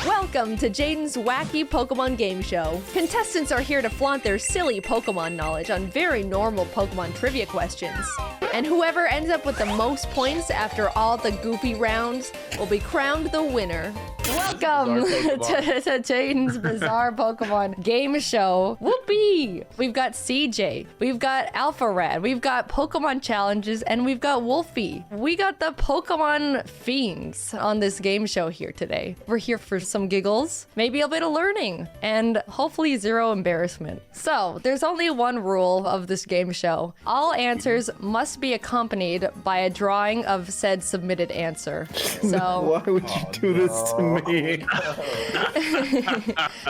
Welcome to Jaiden's wacky Pokemon game show. Contestants are here to flaunt their silly Pokemon knowledge on very normal Pokemon trivia questions. And whoever ends up with the most points after all the goofy rounds will be crowned the winner. Welcome to Jaiden's Bizarre Pokemon game show. Whoopee! We've got CJ, we've got Alpha Rad, we've got Pokemon challenges, and we've got Wolfie. We got the Pokemon fiends on this game show here today. We're here for some giggles, maybe a bit of learning, and hopefully zero embarrassment. So, there's only one rule of this game show. All answers must be accompanied by a drawing of said submitted answer. So, why would you do this to me?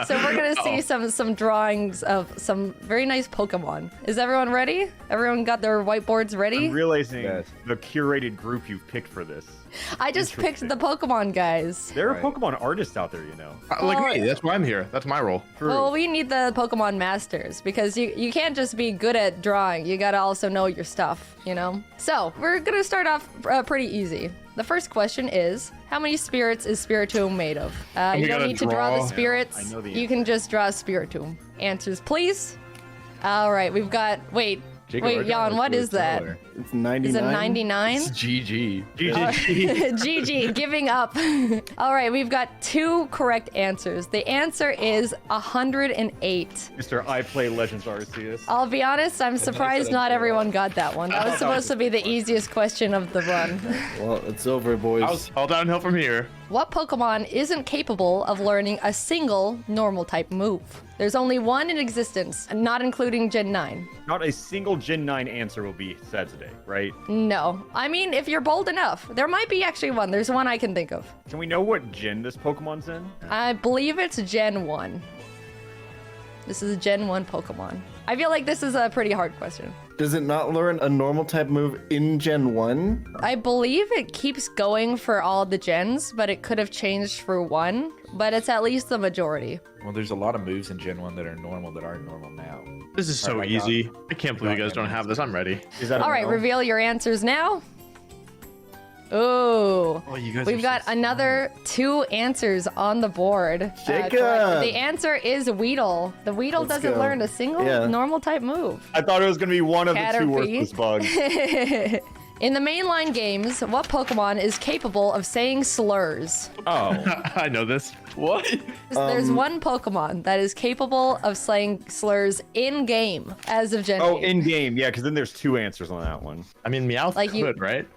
So we're gonna see some drawings of some very nice Pokemon. Is everyone ready? Everyone got their whiteboards ready? I'm realizing the curated group you've picked for this. I just picked the Pokemon guys. There are Pokemon artists out there, you know. Like me, that's why I'm here. That's my role. Well, we need the Pokemon masters because you can't just be good at drawing. You gotta also know your stuff, you know? So, we're gonna start off pretty easy. The first question is, how many spirits is Spiritomb made of? You don't need to draw the spirits. I know the you can just draw a Spiritomb. Answers, please. All right, we've got, wait, Jan, what is that? It's 99. Is it 99? It's GG. GG, giving up. All right, we've got two correct answers. The answer is 108. Mr. I Play Legends Arceus. I'll be honest, I'm surprised not everyone got that one. That was supposed to be the easiest question of the run. Well, it's over, boys. All downhill from here. What Pokemon isn't capable of learning a single normal type move? There's only one in existence, not including Gen 9. Not a single Gen 9 answer will be said today, right? No. I mean, if you're bold enough, there might be actually one. There's one I can think of. Can we know what gen this Pokemon's in? I believe it's Gen 1. This is a Gen 1 Pokemon. I feel like this is a pretty hard question. Does it not learn a normal type move in Gen 1? I believe it keeps going for all the gens, but it could have changed for one, but it's at least the majority. Well, there's a lot of moves in Gen 1 that are normal that aren't normal now. This is so easy. I can't believe you guys don't have this. I'm ready. Is that All right, reveal your answers now. Ooh, you guys we've got another two answers on the board. Jacob! The answer is Weedle. The Weedle Let's doesn't go. learn a single normal type move. I thought it was going to be one of the two Caterpie. worthless bugs. In the mainline games, what Pokemon is capable of saying slurs? Oh. I know this. What? There's one Pokemon that is capable of saying slurs in-game as of Gen 8. Oh, in-game. Yeah, because then there's two answers on that one. I mean, Meowth Like you- could, right?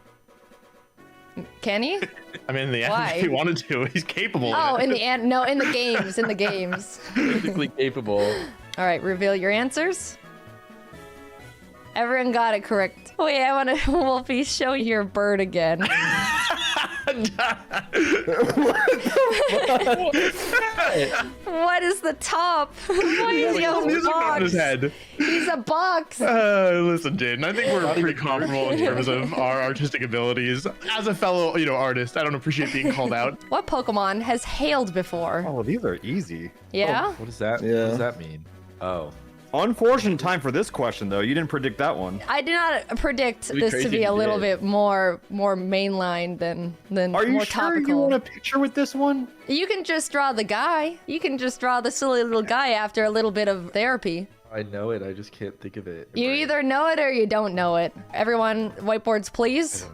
Can he? I mean, in the end, Why? if he wanted to, he's capable. Oh, of in it. the end, no, in the games, in the games. Physically capable. All right, reveal your answers. Everyone got it correct. Wait, I want to, Wolfie, show your bird again. What is the top? What is your Music on his box? head. He's a box. Listen, Jaiden, I think we're pretty comparable in terms of our artistic abilities. As a fellow, artist, I don't appreciate being called out. What Pokemon has hailed before? Oh, these are easy. Yeah? What does that? Yeah. What does that mean? Oh. Unfortunate time for this question, though. You didn't predict that one. I did not predict It'd be this to crazy be if a you little did. bit more mainline than Are you more sure topical. you want a picture with this one? You can just draw the guy. You can just draw the silly little guy after a little bit of therapy. I know it. I just can't think of it. You either know it or you don't know it. Everyone, whiteboards, please.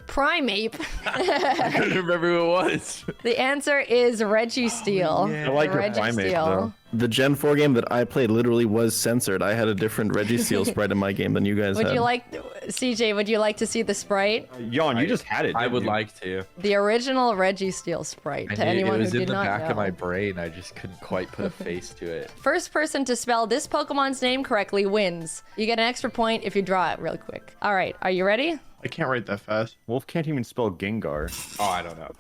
Primeape. I couldn't remember who it was. The answer is Registeel. I like your Primeape, though. The Gen 4 game that I played literally was censored. I had a different Registeel sprite in my game than you guys Would had. you like, CJ, would you like to see the sprite? Jan, you just had it. I didn't would you? like to. The original Registeel sprite, I to knew anyone it was who in did the not back know. of my brain. I just couldn't quite put a face to it. First person to spell this Pokemon's name correctly wins. You get an extra point if you draw it really quick. All right, are you ready? I can't write that fast. Wolf can't even spell Gengar. Oh, I don't know.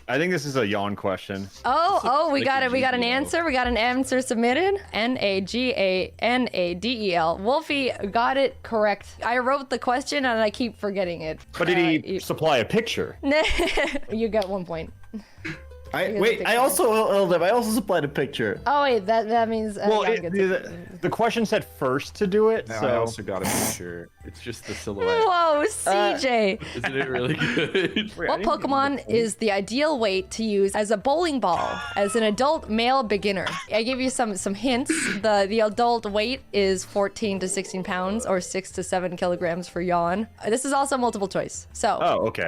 I think this is a Jan question. Oh, we like got a it. We got an GDL. answer. We got an answer submitted. Naganadel. Wolfie got it correct. I wrote the question and I keep forgetting it. But did he supply a picture? You got 1 point. I also supplied a picture. Oh wait, that means. Well, Jan gets it. the question said first to do it, No, I so also got a picture. It's just the silhouette. Whoa, CJ. Isn't it really good? What Pokemon is the ideal weight to use as a bowling ball as an adult male beginner? I give you some hints. The adult weight is 14 to 16 pounds or 6 to 7 kilograms for Jan. This is also multiple choice. So. Oh, okay.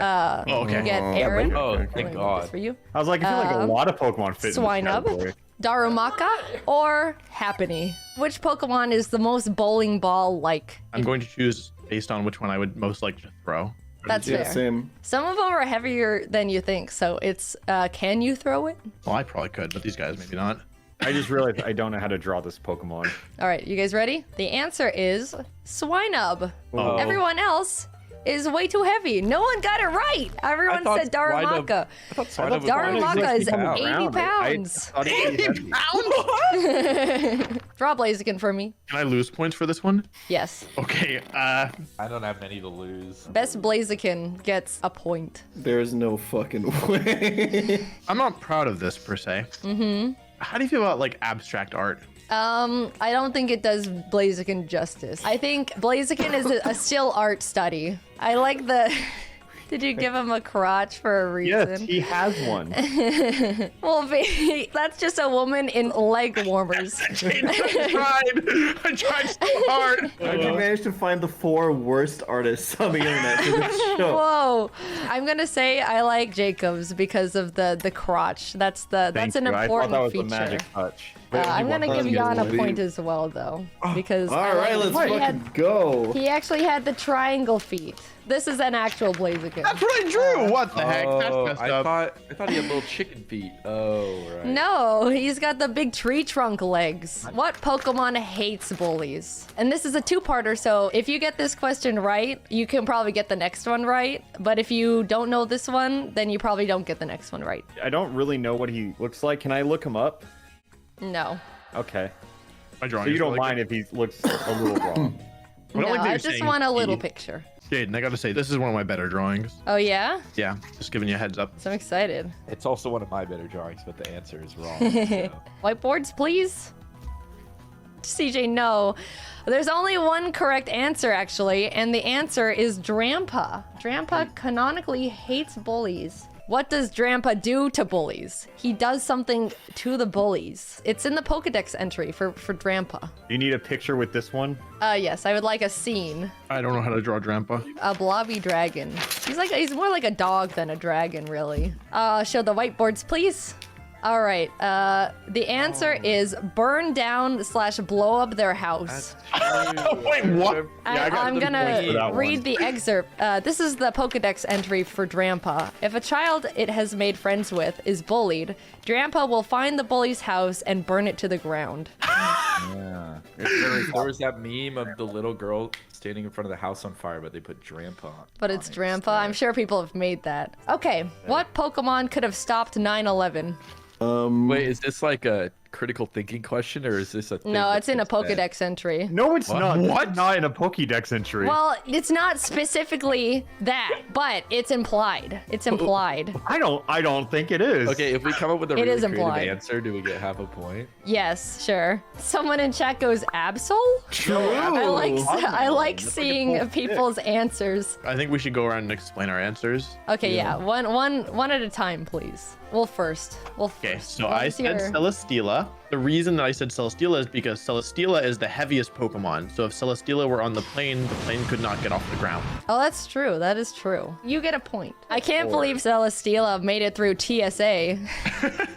You get Aaron. Oh, thank God. For you. I was like, I feel like a lot of Pokemon fit in this Swinub, category. Darumaka, or Happiny. Which Pokemon is the most bowling ball-like? I'm going to choose based on which one I would most like to throw. That's Yeah, fair. same. Some of them are heavier than you think, so it's, can you throw it? Well, I probably could, but these guys maybe not. I just realized I don't know how to draw this Pokemon. All right, you guys ready? The answer is Swinub. Oh. Everyone else is way too heavy. No one got it right. Everyone thought said Darumaka. I thought Swinub was Darumaka is pounds. 80 pounds. 80 pounds? Draw Blaziken for me. Can I lose points for this one? Yes. Okay, I don't have many to lose. Best Blaziken gets a point. There's no fucking way. I'm not proud of this per se. Mm-hmm. How do you feel about like abstract art? I don't think it does Blaziken justice. I think Blaziken is a still art study. I like the... Did you give him a crotch for a reason? Yes, he has one. Well, that's just a woman in leg warmers. I tried so hard. How'd you manage to find the 4 worst artists on the internet for this show? Whoa! I'm gonna say I like Jacob's because of the crotch. That's an Thank you. important I thought that was feature. a magic touch. I'm gonna give Jan a point as well, though, because All right, let's fucking go. he actually had the triangle feet. This is an actual Blaziken. That's what I drew. What the heck? That's Oh, messed I up. thought he had little chicken feet. Oh, right. No, he's got the big tree trunk legs. What Pokemon hates bullies? And this is a two-parter, so if you get this question right, you can probably get the next one right. But if you don't know this one, then you probably don't get the next one right. I don't really know what he looks like. Can I look him up? No. Okay. My drawing So you is don't really mind if he looks a little wrong. I don't No, like that I you're just saying want a little he. picture. Jaiden, I gotta say, this is one of my better drawings. Oh, yeah? Yeah, just giving you a heads up. So I'm excited. It's also one of my better drawings, but the answer is wrong. So. Whiteboards, please. CJ, no. There's only one correct answer, actually, and the answer is Drampa. Drampa canonically hates bullies. What does Drampa do to bullies? He does something to the bullies. It's in the Pokedex entry for Drampa. Do you need a picture with this one? Yes, I would like a scene. I don't know how to draw Drampa. A blobby dragon. He's more like a dog than a dragon, really. Show the whiteboards, please. All right. The answer is burn down / blow up their house. Wait, what? I'm gonna for that read one. the excerpt. This is the Pokedex entry for Drampa. If a child it has made friends with is bullied, Drampa will find the bully's house and burn it to the ground. Yeah. There was that meme of the little girl standing in front of the house on fire, but they put Drampa on. But it's it Drampa. instead. I'm sure people have made that. Okay, what Pokemon could have stopped 9/11? Wait, is this like a critical thinking question, or is this a thing No, that it's in a gets said? Pokedex entry. No, it's not. This What? is not in a Pokédex entry. Well, it's not specifically that, but it's implied. It's implied. I don't think it is. Okay, if we come up with a It really is creative implied. answer, do we get half a point? Yes, sure. Someone in chat goes Absol? True. I like seeing people's answers. I think we should go around and explain our answers. Okay, yeah. One at a time, please. Well, first. Okay, so What I is said your- Celesteela. The reason that I said Celesteela is because Celesteela is the heaviest Pokemon. So if Celesteela were on the plane could not get off the ground. Oh, that's true. That is true. You get a point. I can't believe Celesteela made it through TSA.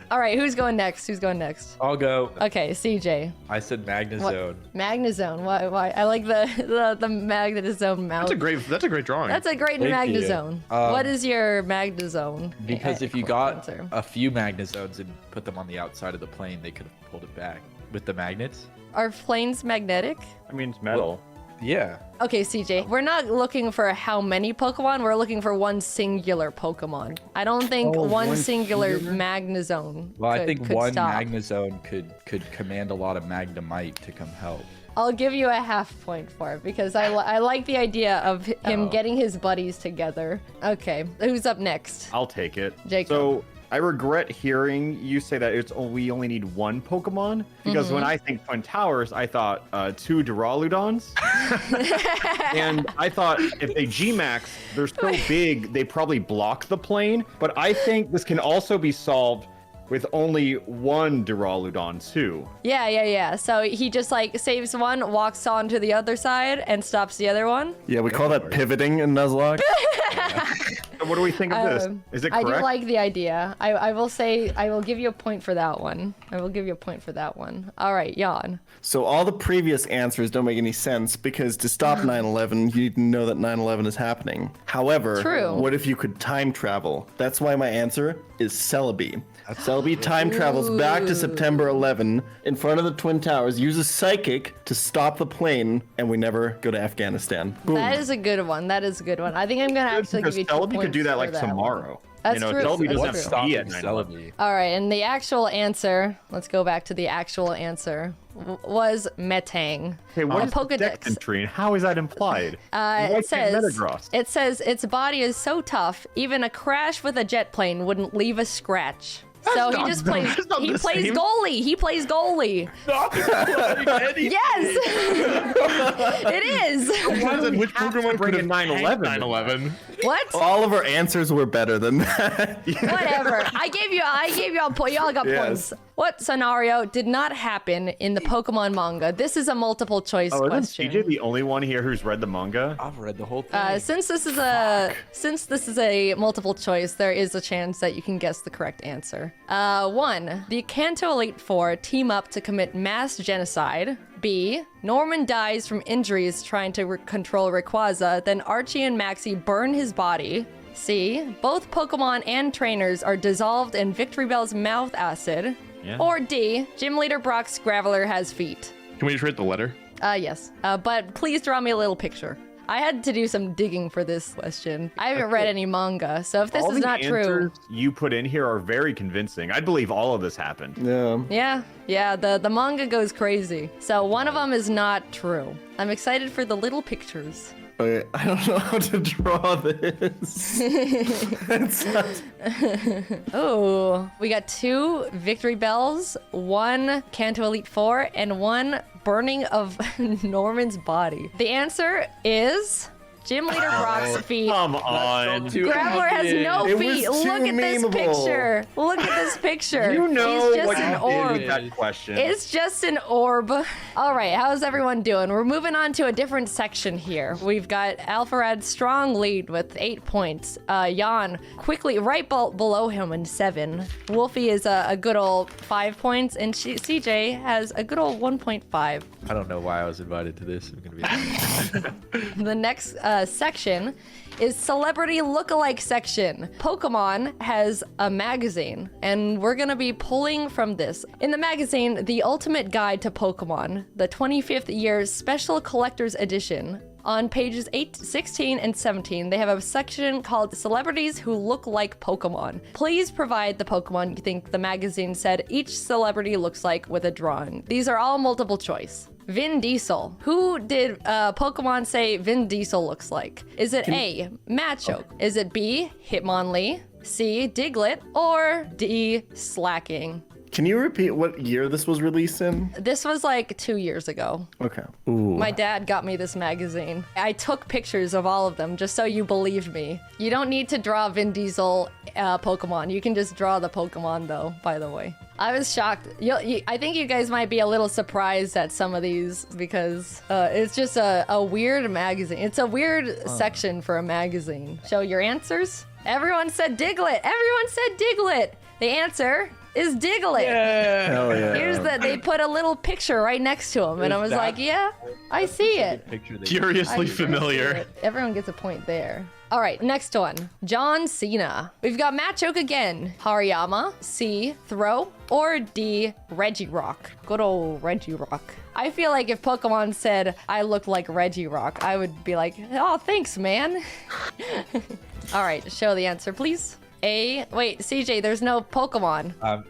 All right, who's going next? I'll go. Okay, CJ. I said Magnezone. Magnezone. Why? I like the Magnezone mouth. That's a great drawing. That's a great Thank you. Magnezone. What is your Magnezone? Because if you got answer? a few Magnezones and put them on the outside of the plane, they could have pulled it back with the magnets. Are planes magnetic? I mean, it's metal. Yeah. Okay, CJ, we're not looking for how many Pokemon, we're looking for one singular Pokemon. I don't think one singular Magnezone Well, I could think one stop. Magnezone could command a lot of Magnemite to come help. I'll give you a half point for it because I like the idea of him Oh. getting his buddies together. Okay, who's up next? I'll take it. Jacob. So I regret hearing you say that we only need one Pokemon because when I think Twin Towers, I thought 2 Duraludons. And I thought if they G-Max, they're so big, they probably block the plane. But I think this can also be solved with only one Duraludon too. Yeah. So he just like saves one, walks on to the other side, and stops the other one. Yeah, we call that pivoting in Nuzlocke. So what do we think of this? Is it correct? I do like the idea. I will say I will give you a point for that one. All right, Jan. So all the previous answers don't make any sense because to stop 9/11, you need to know that 9/11 is happening. However, True. what if you could time travel? That's why my answer is Celebi. Celebi time travels back to September 11 in front of the Twin Towers, uses Psychic to stop the plane, and we never go to Afghanistan. Boom. That is a good one. I think I'm gonna actually give you 2 Celebi points could do that for like that one. tomorrow. That's you know, true. Celebi doesn't That's have to be at Stopping 9/11. Celebi. All right, and the actual answer, let's go back to the actual answer, was Metang. Okay, what is the Pokedex? deck entry and how is that implied? Why It can't Metagross? says its body is so tough, even a crash with a jet plane wouldn't leave a scratch. So he just plays. not He the plays same. goalie. He plays goalie. Yes, it is. Which Pokemon bring could in have 9/11 9/11? 9/11? What? All of our answers were better than that. Whatever. I gave you all points. Y'all got Yes. points. What scenario did not happen in the Pokemon manga? This is a multiple choice Isn't question. CJ the only one here who's read the manga? I've read the whole thing. Since this is a multiple choice, there is a chance that you can guess the correct answer. 1. The Kanto Elite Four team up to commit mass genocide. B. Norman dies from injuries trying to control Rayquaza, then Archie and Maxie burn his body. C. Both Pokemon and trainers are dissolved in Victory Bell's mouth acid. Yeah. Or D. Gym Leader Brock's Graveler has feet. Can we just rate the letter? Yes. But please draw me a little picture. I had to do some digging for this question. I haven't read any manga, so if this All is the not true. answers you put in here are very convincing. I believe all of this happened. Yeah. The manga goes crazy. So one of them is not true. I'm excited for the little pictures. Okay, I don't know how to draw this. It's not- Oh, we got 2 Victory Bells, 1 Kanto Elite Four, and 1 burning of Norman's body. The answer is Gym Leader Brock's feet. Come on. Graveler has no It feet. was too Look at this memeable. picture. Look at this picture. You know He's just what an you orb. did with that question. It's just an orb. All right, how's everyone doing? We're moving on to a different section here. We've got Alpharad strong lead with 8 points. Jan quickly right below him in 7. Wolfie is a good old 5 points, and CJ has a good old 1.5. I don't know why I was invited to this. I'm gonna be honest. The next section is celebrity lookalike section. Pokemon has a magazine, and we're gonna be pulling from this. In the magazine, The Ultimate Guide to Pokemon, the 25th year special collector's edition. On pages 8, 16, and 17, they have a section called Celebrities Who Look Like Pokemon. Please provide the Pokemon you think the magazine said each celebrity looks like with a drawing. These are all multiple choice. Vin Diesel. Who did Pokemon say Vin Diesel looks like? Is it A, Machoke? Is it B, Hitmonlee? C, Diglett? Or D, Slacking? Can you repeat what year this was released in? This was like 2 years ago. Okay. Ooh. My dad got me this magazine. I took pictures of all of them just so you believed me. You don't need to draw Vin Diesel Pokemon. You can just draw the Pokemon though, by the way. I was shocked. I think you guys might be a little surprised at some of these because it's just a weird magazine. It's a weird section for a magazine. Show your answers. Everyone said Diglett. Everyone said Diglett. The answer is Diglett. Hell yeah. They put a little picture right next to him, and I was like, yeah, I see it. Curiously I familiar. see it. Everyone gets a point there. All right, next one. John Cena. We've got Machoke again. Hariyama, C, Throw, or D, Regirock. Good old Regirock. I feel like if Pokemon said I look like Regirock, I would be like, oh, thanks, man. All right, show the answer, please. Wait, CJ, there's no Pokemon. I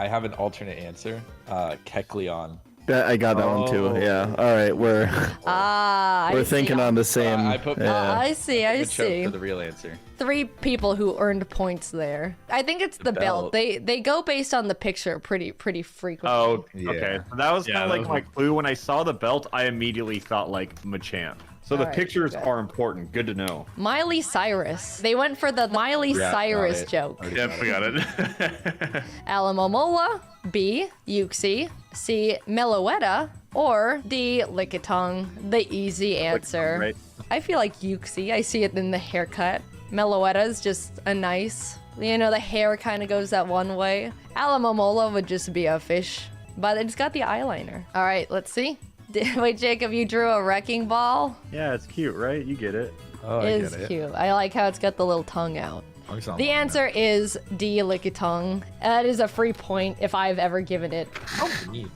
have an alternate answer. Kecleon. I got that one too. Yeah. All right, we're I thinking see. on the same. I put I see. I choke see. for the real answer. 3 people who earned points there. I think it's the belt. belt. They go based on the picture pretty frequently. Oh, Yeah. okay. So that was kind Yeah, of that like was my clue. When I saw the belt, I immediately thought like Machamp. So the Alright, pictures good. are important. Good to know. Miley Cyrus. They went for the Miley Yeah, Cyrus got it. joke. Yep, we got it. Alamomola, B. Yuxi, C. Meloetta, or D. Lickitung. The easy answer. Right? I feel like Yuxi. I see it in the haircut. Meloetta is just a nice, the hair kind of goes that one way. Alamomola would just be a fish, but it's got the eyeliner. All right, let's see. Wait, Jacob, you drew a wrecking ball? Yeah, it's cute, right? You get it. Oh, I Is get it. cute. I like how it's got the little tongue out. Tongue's not The long answer is D. Lickitung. That is a free point if I've ever given it. enough. Neat.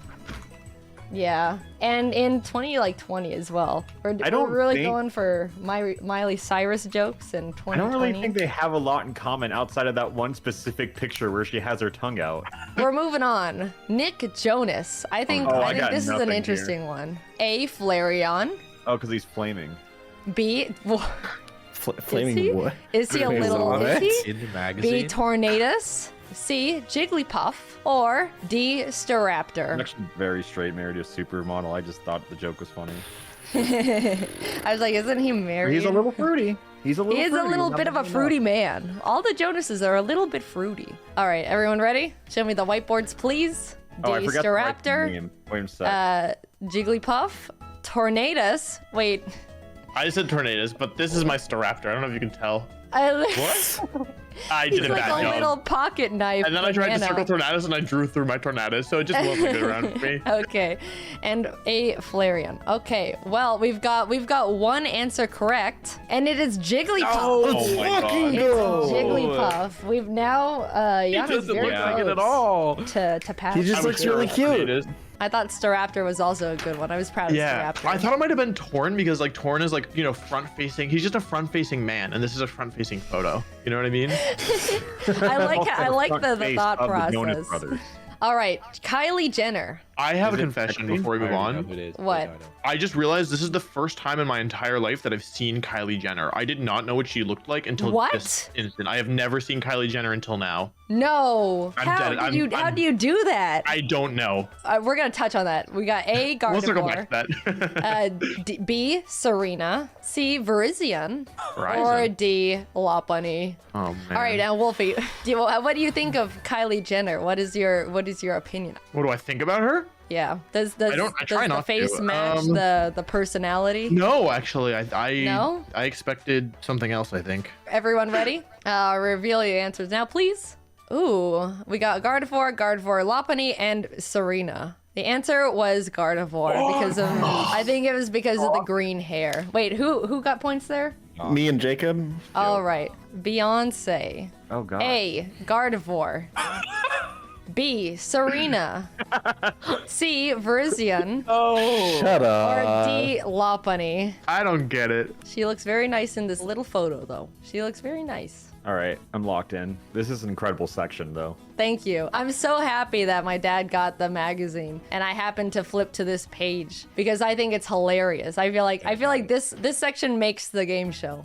Yeah, and in 2020 as well. We're don't really think- going for Miley Cyrus jokes in 2020. I don't really think they have a lot in common outside of that one specific picture where she has her tongue out. We're moving on. Nick Jonas. I think Oh, I I think got this is an nothing here. interesting one. A. Flareon. Oh, because he's flaming. B. Flaming he? what? Is he a Wait, little? what? Is he? In the B. magazine. Tornadus. C. Jigglypuff. Or D. I'm Staraptor. actually very straight, married to a supermodel. I just thought the joke was funny. I was like, isn't he married? He's a little fruity. He's a little. He is a fruity, little not bit of a enough. fruity man. All the Jonases are a little bit fruity. All right, everyone ready? Show me the whiteboards, please. Oh, I D. forgot the right Staraptor. name. Wait a sec. Jigglypuff. Tornadus. Wait. I said tornadoes, but this is my Staraptor. I don't know if you can tell. What? I He's did a like bad a job. little pocket knife. And then I tried to banana. circle tornadoes and I drew through my tornadoes, so it just wasn't a good round for me. Okay, and a Flareon. Okay, well we've got one answer correct, and it is Jigglypuff. Oh my fucking god. go. Jigglypuff. We've now It Yana's doesn't very look like it at close all. to pass. He just I looks was really sure cute. it is. I thought Staraptor was also a good one. I was proud of Yeah, Staraptor. I thought it might have been Torn because like Torn is like, front facing. He's just a front facing man, and this is a front facing photo. You know what I mean? I like Front the face thought of the Jonas process. Brothers. All right, Kylie Jenner. I have a Is it confession sexy? before we move I already know on. who it is, but What? I don't. I just realized this is the first time in my entire life that I've seen Kylie Jenner. I did not know what she looked like until What? this instant. I have never seen Kylie Jenner until now. No. I'm How dead. did I'm- you? How I'm- do you do that? I don't know. We're gonna touch on that. We got A. We'll circle Gardevoir. back to that. B. Serena. C. Verizion. Or Verizon. D. Lopunny. Oh man. All right, now Wolfie, what do you think of Kylie Jenner? What is your opinion? What do I think about her? Yeah, does I try the not face to. match the personality? No, actually, I No? I expected something else. I think. Everyone ready? Reveal your answers now, please. Ooh, we got Gardevoir, Lopunny, and Serena. The answer was Gardevoir because of I think it was because of the green hair. Wait, who got points there? Me and Jacob. All right, Beyonce. Oh god. A. Gardevoir. B. Serena. C. Verizion. Shut Or up. D. Lopunny. I don't get it. She looks very nice in this little photo, though. She looks very nice. All right, I'm locked in. This is an incredible section, though. Thank you. I'm so happy that my dad got the magazine and I happened to flip to this page because I think it's hilarious. I feel like this section makes the game show.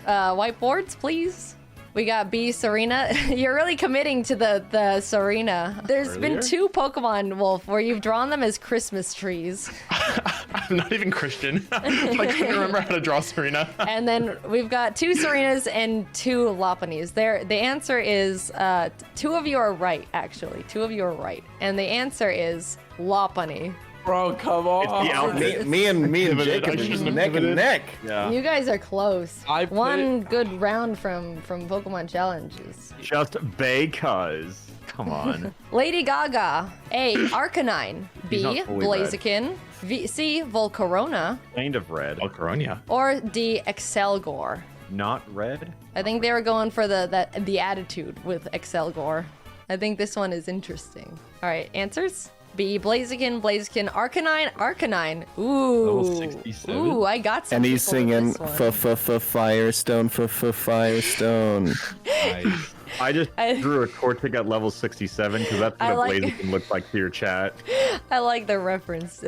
Whiteboards, please. We got B, Serena. You're really committing to the Serena. There's been 2 Pokemon, Wolf, where you've drawn them as Christmas trees. I'm not even Christian. I couldn't remember how to draw Serena. And then we've got 2 Serenas and 2 Lopunnies. The answer is 2 of you are right, actually. 2 of you are right. And the answer is Lopunny. Bro, come on. the outfit. Me and Pivoted. Jacob I are shouldn't just have neck and pivoted. neck. Yeah. You guys are close. I put One good round from Pokemon challenges. Just because. Come on. Lady Gaga. A. Arcanine. B. not fully red. Blaziken. C. Volcarona. kind of red. Oh, Coronia. Or D. Excelgor. Not red. I think they were going for the attitude with Excelgor. I think this one is interesting. All right, answers? B. Blaziken, Arcanine. Ooh. Level 67? Ooh, I got some And he's people with singing this one. Firestone, Firestone. Nice. I just drew a Cortic at level 67 because that's what a blaziken looks like to your chat. I like the reference.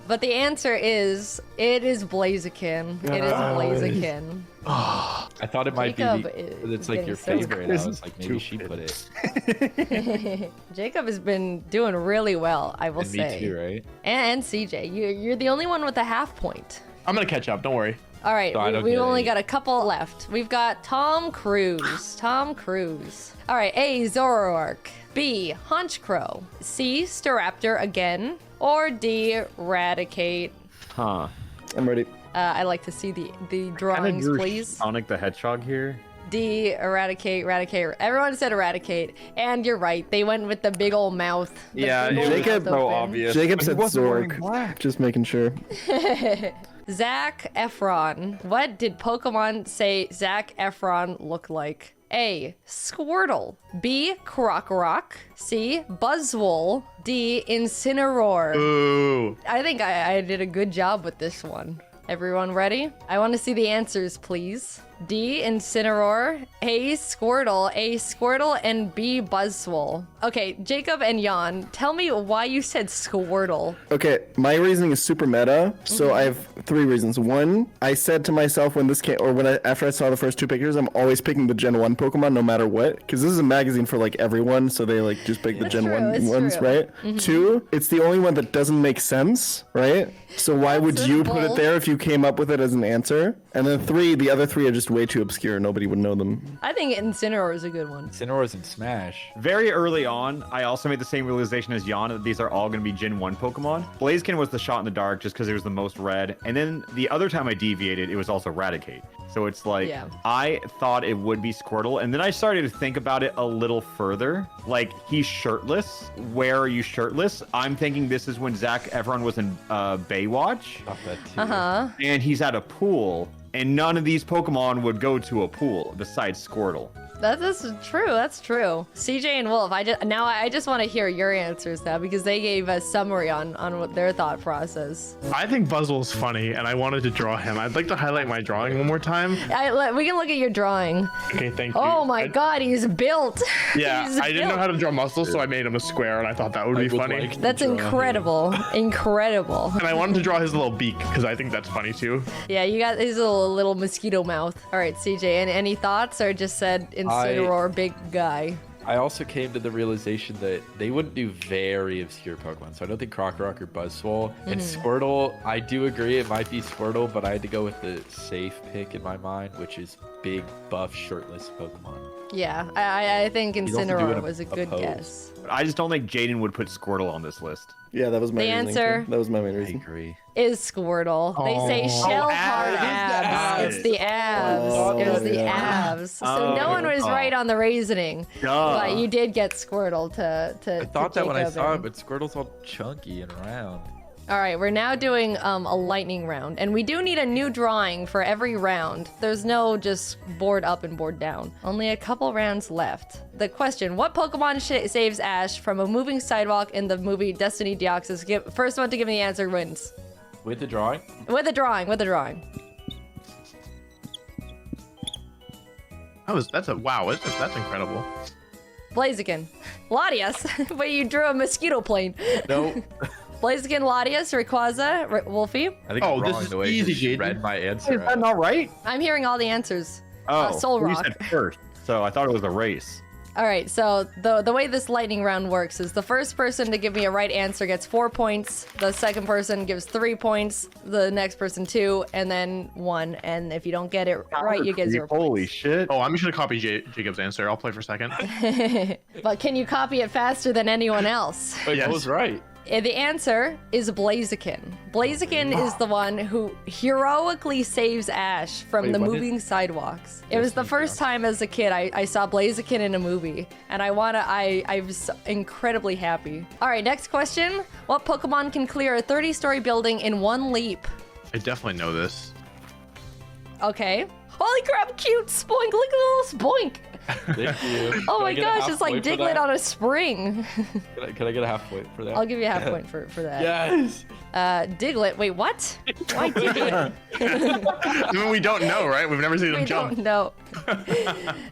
But the answer is, it is blaziken. It is blaziken. I thought it might Jacob be. is It's like your getting so favorite. I was like, maybe she put it. Jacob has been doing really well, I will And say. me too, right? And CJ, you're the only one with a half point. I'm gonna catch up. Don't worry. All right, So I don't we've get only any. got a couple left. We've got Tom Cruise. Tom Cruise. All right, A, Zoroark. B, Hunchcrow. C, Staraptor again. Or D, Raticate. Huh. I'm ready. I like to see the Kinda drawings, drew please. Sonic the Hedgehog here. D, Eradicate. Everyone said Eradicate. And you're right. They went with the big old mouth. The Yeah, big it old was Jacob- mouth so open. obvious. Jacob He said wasn't wearing Zork. black. Just making sure. Zac Efron. What did Pokemon say Zac Efron look like? A, Squirtle. B, Krokorok. C, Buzzwole. D, Incineroar. Ooh. I think I did a good job with this one. Everyone ready? I want to see the answers, please. D, Incineroar. A, Squirtle, and B, Buzzwole. Okay, Jacob and Jan, tell me why you said Squirtle. Okay, my reasoning is super meta, so I have 3 reasons. One, I said to myself when this came, or after I saw the first 2 pictures, I'm always picking the Gen 1 Pokemon no matter what, because this is a magazine for like everyone, so they like just pick the Gen 1 ones, true. right? 2, it's the only one that doesn't make sense, right? So why would you put it simple. there if you came up with it as an answer? And then 3, the other 3 are just way too obscure. Nobody would know them. I think Incineroar is a good one. Incineroar's in Smash. Very early on, I also made the same realization as Jan that these are all going to be Gen 1 Pokemon. Blaziken was the shot in the dark just because it was the most red. And then the other time I deviated, it was also Raticate. So it's like, Yeah. I thought it would be Squirtle. And then I started to think about it a little further. Like, he's shirtless. Where are you shirtless? I'm thinking this is when Zac Efron was in Baywatch. Thought that too. Uh-huh. And he's at a pool. And none of these Pokemon would go to a pool besides Squirtle. That's true. That's true. CJ and Wolf, I just want to hear your answers now because they gave a summary on what their thought process. I think Buzzwole's funny, and I wanted to draw him. I'd like to highlight my drawing one more time. We can look at your drawing. Okay, thank you. Oh my God, he's built. Yeah, He's I didn't know built. how to draw muscles, so I made him a square, and I thought that would be would funny. like to That's draw him. incredible. Incredible. And I wanted to draw his little beak because I think that's funny too. Yeah, you got his little mosquito mouth. All right, CJ, and any thoughts or just said Incineroar, big guy? I also came to the realization that they wouldn't do very obscure Pokemon, so I don't think Krokorok or Buzzwole. And Squirtle, I do agree it might be Squirtle, but I had to go with the safe pick in my mind, which is big, buff, shirtless Pokemon. Yeah, I think also do it Incineroar a- was a a good pose. guess. But I just don't think Jaiden would put Squirtle on this list. Yeah, that was my The reasoning, answer- too. That was my main I reason. agree. Is Squirtle. They say shell hard abs. It's the abs. Oh, It was the yeah. abs. So no one was right on the reasoning. Duh. But you did get Squirtle to I thought that when I Jacob saw it, and- but Squirtle's all chunky and round. All right, we're now doing a lightning round, and we do need a new drawing for every round. There's no just board up and board down. Only a couple rounds left. The question, what Pokemon saves Ash from a moving sidewalk in the movie Destiny Deoxys? First one to give me the answer wins. With the drawing? With a drawing, with a drawing. That's incredible. Blaziken. Latias. But you drew a mosquito plane. No. Blaziken, Latias, Rayquaza, Wolfie. I think Oh, I'm this wrong is the way easy, you Jaiden. read my answer. Is that not right? I'm hearing all the answers. Oh, Soul you Rock. said first, so I thought it was a race. All right, so the way this lightning round works is the first person to give me a right answer gets 4 points. The second person gives 3 points. The next person 2, and then 1. And if you don't get it right, you get 0 Holy points. shit. Oh, I'm just gonna copy Jacob's answer. I'll play for a second. But can you copy it faster than anyone else? Wait, Yes. what was right? The answer is Blaziken. Blaziken is the one who heroically saves Ash from Wait, the when did- moving sidewalks. It was the Destiny first time as a kid I saw Blaziken in a movie, and I was incredibly happy. All right, next question. What Pokemon can clear a 30-story building in one leap? I definitely know this. Okay. Holy crap, cute spoink. Look at the little spoink. Thank you. Oh Can I my get a gosh, half it's like point for Diglett that? on a spring. Can I get a half point for that? I'll give you a half point for that. Yes. Diglett, wait, what? Why Diglett? I mean, we don't know, right? We've never seen him We jump. don't know.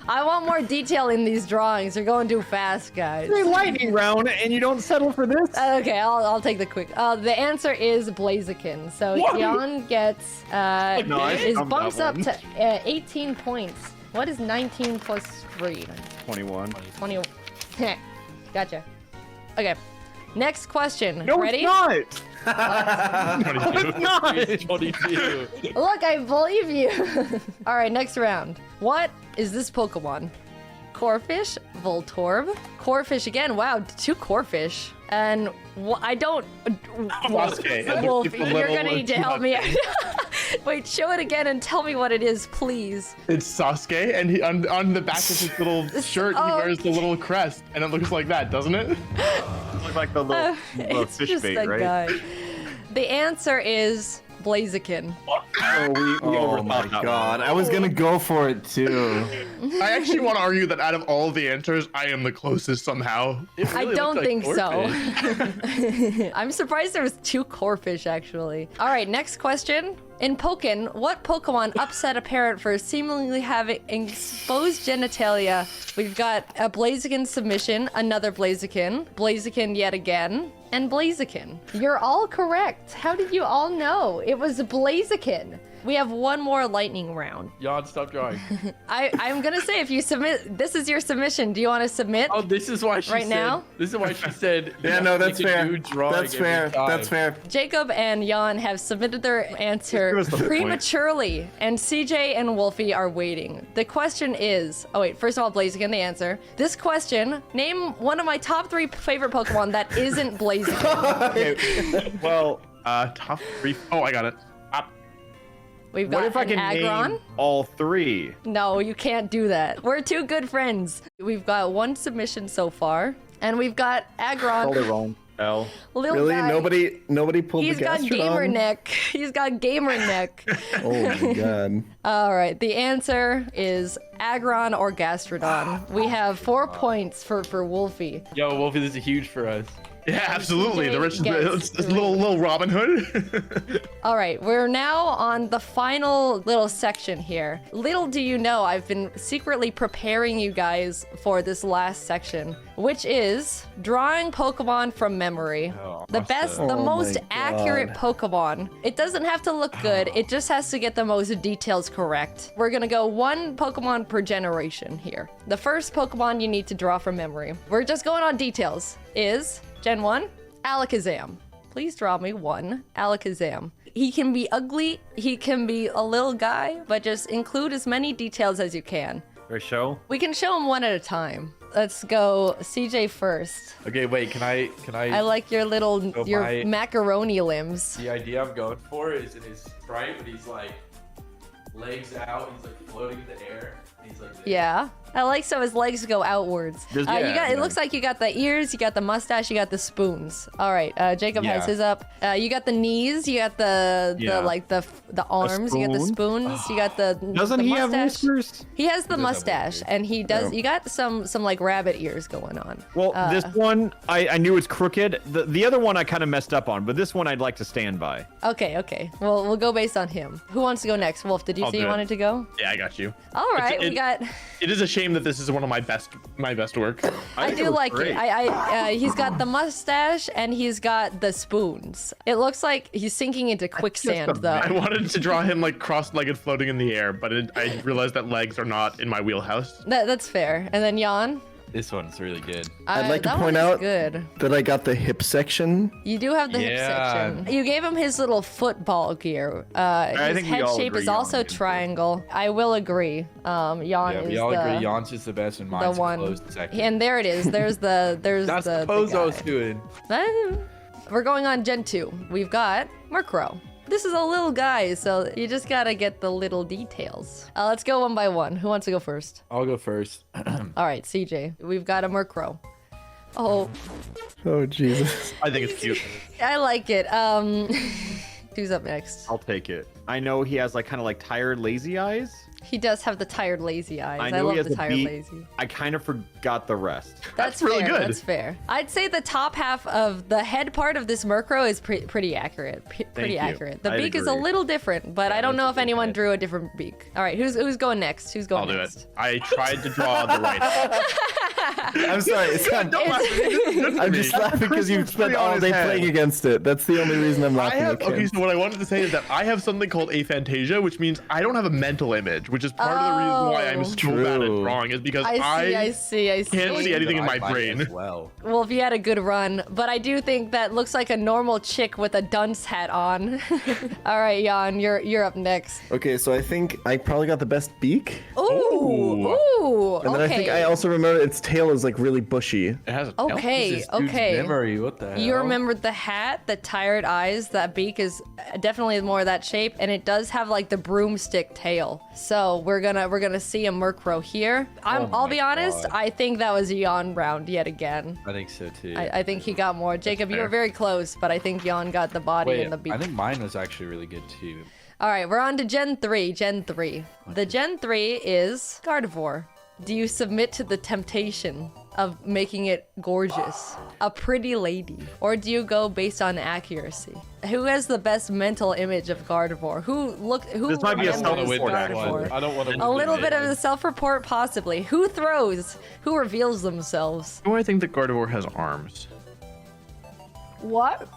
I want more detail in these drawings. They're going too fast, guys. It's a lightning round, and you don't settle for this. Okay, I'll take the quick. The answer is blaziken. So What? Jan gets Nice. is From bumps that up one. to 18 points. What is 19 plus 3? 21. 20. Gotcha. Okay. Next question. No, Ready? it's not. 22. Not. He's 22. Look, I believe you. All right, next round. What is this Pokemon? Corfish, Voltorb, Corfish again. Wow, 2 Corfish. And I don't. Sasuke, and Wolf, it's a you're little gonna need to help me out. Wait, show it again and tell me what it is, please. It's Sasuke, and he on the back of his little shirt, he Oh. wears the little crest, and it looks like that, doesn't it? Look like the little, little It's fish just bait, a right? guy. The answer is Blaziken. Oh, we Oh overthought my that god, one. I was gonna go for it too. I actually want to argue that out of all of the answers, I am the closest somehow. It I really don't looked like think so. Corfish. I'm surprised there was 2 Corfish, actually. All right, next question. In Pokken, what Pokemon upset a parent for seemingly having exposed genitalia? We've got a Blaziken submission, another Blaziken, Blaziken yet again, and Blaziken. You're all correct. How did you all know? It was Blaziken. We have one more lightning round. Jan, stop drawing. I'm gonna say, if you submit, this is your submission. Do you want to submit? Oh, this is why she Right said. now? This is why she said. Yeah, you no, have to that's make a fair. new drawing That's every fair. time. That's fair. Jacob and Jan have submitted their answer Just give us the point. prematurely, and CJ and Wolfie are waiting. The question is, oh wait, first of all, Blaziken, the answer. This question, name one of my top 3 favorite Pokemon that isn't Blaziken. Okay, well, Top 3. Oh, I got it. We've what got if I an can Aggron. name all 3? No, you can't do that. We're 2 good friends. We've got 1 submission so far, and we've got Aggron. wrong. L. Little Really? guy. Nobody pulled He's the got gamer Gastrodon? neck. He's got gamer neck. Oh my god. All right, the answer is Aggron or Gastrodon. We have 4 points for Wolfie. Yo, Wolfie, this is huge for us. Yeah, absolutely. The rich, Gets it's little Robin Hood. All right, we're now on the final little section here. Little do you know, I've been secretly preparing you guys for this last section, which is drawing Pokemon from memory. Oh, The must best, have. the Oh most my accurate Pokemon. It doesn't have to look good, it just has to get the most details correct. We're gonna go 1 Pokemon per generation here. The first Pokemon you need to draw from memory, we're just going on details, is Gen 1, Alakazam. Please draw me 1 Alakazam. He can be ugly, he can be a little guy, but just include as many details as you can. For show? We can show him 1 at a time. Let's go CJ first. Okay, wait. Can I? I like your little, So your my- macaroni limbs. The idea I'm going for is in his sprite, but he's like legs out. He's like floating in the air. And he's like. this. Yeah. I like so his legs go outwards. Just- You yeah, got. It yeah. looks like you got the ears, you got the mustache, you got the spoons. All right. Jacob has Yeah. his up. You got the knees, you got the Yeah. like the arms, you got the spoon. spoons, you got the. Doesn't the he have mustache. whiskers? He has the does have mustache, whiskers. and he does. You got some like rabbit ears going on. Well, this one, I knew it's crooked. The other one I kind of messed up on, but this one I'd like to stand by. Okay. Well, we'll go based on him. Who wants to go next? Wolf, did you I'll say do you it. wanted to go? Yeah, I got you. All right, we it- got. It is a shame that this is one of my best work. I think do it was like great. it. He's got the mustache and he's got the spoons. It looks like he's sinking into quicksand, though. I wanted to draw him like cross-legged floating in the air, but I realized that legs are not in my wheelhouse. That's fair. And then Jan. This one's really good. I'd like to that point one is out- good. That I got the hip section. You do have the hip Yeah. section. You gave him his little football gear. His think we head all shape agree is on also him, too. triangle. I will agree. Jan Yeah, is we all the, agree. Jan's is the best, and mine's the one. close second. And there it is. There's the That's the the pose I was guy. doing. We're going on Gen 2. We've got Murkrow. This is a little guy, so you just gotta get the little details. Let's go 1 by 1. Who wants to go first? I'll go first. All right, CJ. We've got a Murkrow. Oh, Oh Jesus. I think it's cute. I like it. Who's up next? I'll take it. I know he has like kind of like tired, lazy eyes. He does have the tired, lazy eyes. I I know love he has the a tired, beak. lazy. I kind of forgot the rest. That's really fair, good. That's fair. I'd say the top half of the head part of this murkrow is pretty accurate. Pretty you. accurate. The I'd beak is a agree. little different, but I don't know if anyone drew a different beak. All right, who's going next? Who's going I'll do next? it. I tried to draw the right. I'm sorry. It's not, I'm just laughing because you've spent tree on all his day head. playing against it. That's the only reason I'm I laughing. have at okay. Kim. So what I wanted to say is that I have something called aphantasia, which means I don't have a mental image, which is part of the reason why I'm so bad at True. drawing, is because I see. can't see anything in my I might brain. as well. Well, if you had a good run, but I do think that looks like a normal chick with a dunce hat on. All right, Jan, you're up next. Okay, so I think I probably got the best beak. Ooh, And then I think I also remember its tail is like really bushy. It has a tail. Okay, This dude's okay. memory, what the hell? You remembered the hat, the tired eyes, that beak is definitely more of that shape, and it does have like the broomstick tail. So we're gonna see a murkrow here. I'll be honest, God. I think that was Jan round yet again. I think so too. I think he got more. Jacob, you fair. were very close, but I think Jan got the body Wait, and the beak. I think mine was actually really good too. All right, we're on to Gen 3. Gen 3. The Gen 3 is gardevoir. Do you submit to the temptation of making it gorgeous, a pretty lady, or do you go based on accuracy? Who has the best mental image of gardevoir? Who This might be a remembers self-report, gardevoir? I don't want to. A little bit of a self-report, possibly. Who throws? Who reveals themselves? Do I think that Gardevoir has arms? What?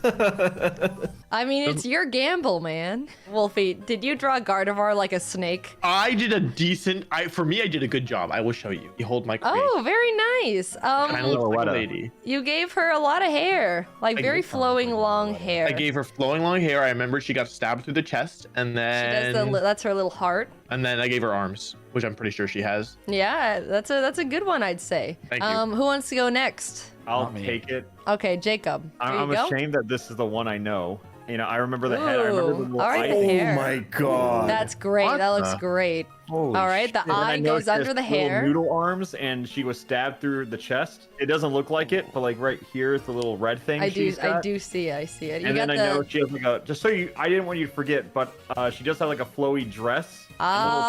I mean, it's your gamble, man. Wolfie, did you draw Gardevoir like a snake? I did a decent. For me, I did a good job. I will show you. Behold my creation. Oh, very nice. Kind of looks like a Loretta. lady. You gave her a lot of hair, like I very gave- flowing long hair. I gave her flowing long hair. I remember she got stabbed through the chest, and She then does that's her little heart. and then I gave her arms, which I'm pretty sure she has. Yeah, that's a good one, I'd say. Thank you. Who wants to go next? I'll Not me. take it. Okay, Jacob. There I'm you go. ashamed that this is the one I know. You know, I remember the head. I remember the Ooh, little all right, eye. the Oh hair. my god. That's great. What That looks the- great. Holy All right, the And then I eye know goes she has under the little hair. Noodle arms, and she was stabbed through the chest. It doesn't look like it, but like right here is the little red thing. I she's got. see it. You And got then I the know she has like a. Just so you, I didn't want you to forget, but she does have like a flowy dress. and little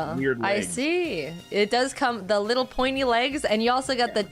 tiny weird I legs. see. It does come the little pointy legs, and you also got the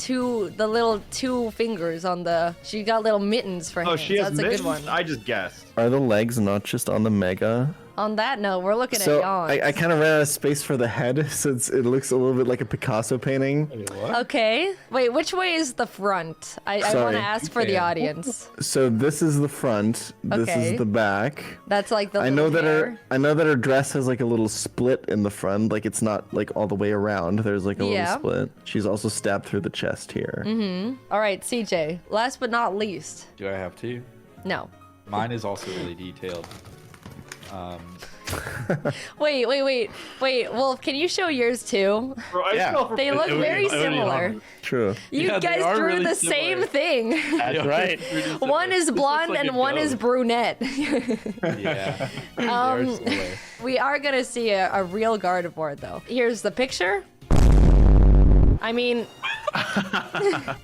little two fingers on the. She got little mittens for Oh, hands. she has That's a mittens? good one. I just guessed. Are the legs not just on the mega? On that note, we're looking So at yawns. I kind of ran out of space for the head since it looks a little bit like a Picasso painting. Okay. Wait, which way is the front? I want Sorry. to ask for the audience. So this is the front. This Okay. is the back. That's like the. I know little that hair. her dress has like a little split in the front. Like it's not like all the way around. There's like a Yeah. little split. She's also stabbed through the chest here. All right, CJ. Last but not least. Do I have to? No. Mine is also really detailed. Wait. Wolf, can you show yours too? Bro, I Yeah. fell for They look would be- very it would be similar. hard. True. You Yeah, they guys are drew really the similar. same thing. That's right. One is blonde like and a one is goat. brunette. Yeah. They are similar. We are gonna see a real Gardevoir though. Here's the picture. I mean,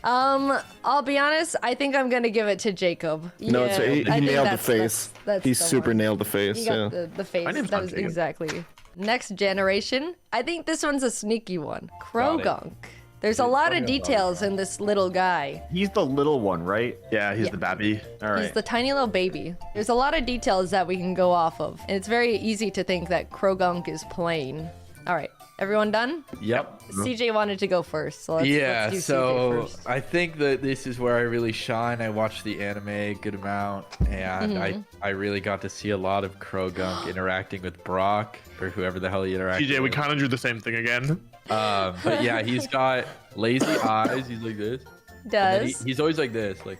I'll be honest. I think I'm gonna give it to Jacob. No, it's, Yeah, he I think nailed the that's- face. that's He the super one. nailed the face. He Yeah. got the face. My name's That not was Jacob. exactly. Next generation. I think this one's a sneaky one. Got it. Croagunk. There's a lot of details in this little guy. He's the little one, right? Yeah, he's Yeah. the babby. All right. He's the tiny little baby. There's a lot of details that we can go off of. And it's very easy to think that Croagunk is plain. All right, everyone done? Yep. CJ wanted to go first, so let's do CJ so first. I think that this is where I really shine. I watched the anime a good amount, and Mm-hmm. I really got to see a lot of Croagunk interacting with Brock or whoever the hell he interacted TJ, we with. kind of drew the same thing again. But yeah, he's got lazy eyes. He's like this. And then Does. he's always like this, like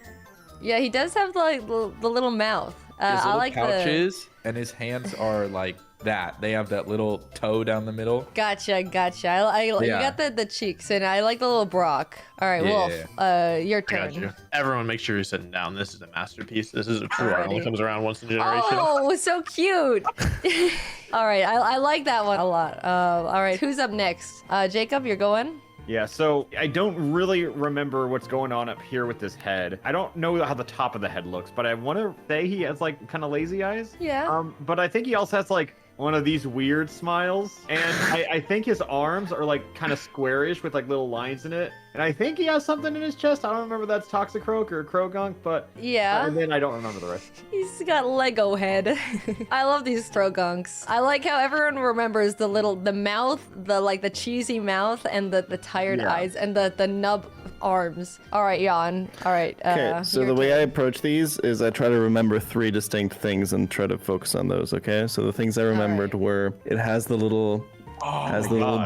Yeah, he does have like the little mouth. his I little like the. pouches, and his hands are like that. They have that little toe down the middle. Gotcha. You Yeah. got the cheeks, and I like the little Brock. All right, Yeah. Wolf. Your I turn. got you. Everyone, make sure you're sitting down. This is a masterpiece. This is a true art. It only Alrighty. comes around once in a generation. Oh, so cute. All right, I like that one a lot. All right, who's up next? Jacob, you're going? Yeah, so I don't really remember what's going on up here with this head. I don't know how the top of the head looks, but I want to say he has like kind of lazy eyes. Yeah. But I think he also has like one of these weird smiles, and I think his arms are like kind of squarish with like little lines in it, and I think he has something in his chest. I don't remember if that's Toxicroak or croagunk, but Yeah. and then I don't remember the rest. He's got Lego head. I love these croagunks. I like how everyone remembers the mouth, the cheesy mouth, and the tired eyes, and the nub arms. All right, Jan. All right. Okay, so the way I approach these is I try to remember 3 distinct things and try to focus on those, okay? So the things I remembered were, it has the little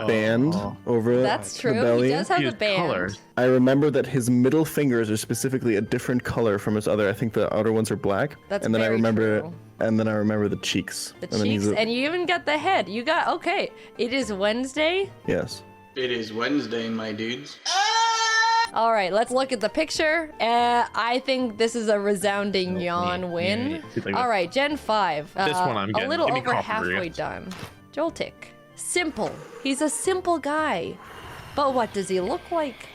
band over That's true. the belly. He does have He the has band. color. I remember that his middle fingers are specifically a different color from his other. I think the outer ones are black. That's and then I very remember true. And then I remember the cheeks. The and then cheeks, and you even got the head. You got, okay. It is Wednesday. Yes. It is Wednesday, my dudes. All right, let's look at the picture. I think this is a resounding yawn win. All right, Gen 5. This one I'm a getting. little Give me over coffee, halfway Maria. done. Joltik. Simple. He's a simple guy. But what does he look like?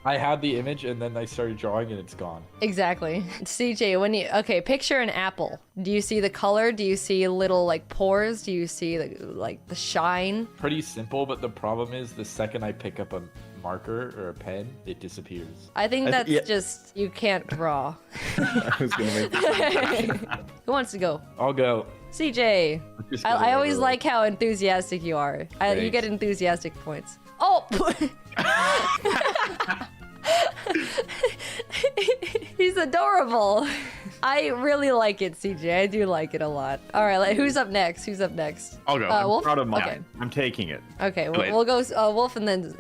I had the image and then I started drawing and it's gone. Exactly. CJ, okay, picture an apple. Do you see the color? Do you see little like pores? Do you see the shine? Pretty simple, but the problem is the second I pick up a marker or a pen, it disappears. I think that's yeah. just, you can't draw. I was gonna make this. Who wants to go? I'll go. CJ. Just go I always wherever. like how enthusiastic you are. You Thanks. get enthusiastic points. Oh! He's adorable. I really like it, CJ. I do like it a lot. All right, who's up next? Who's up next? I'll go. Wolf? Proud of mine. Okay. I'm taking it. Okay, Wait. we'll go Wolf and then...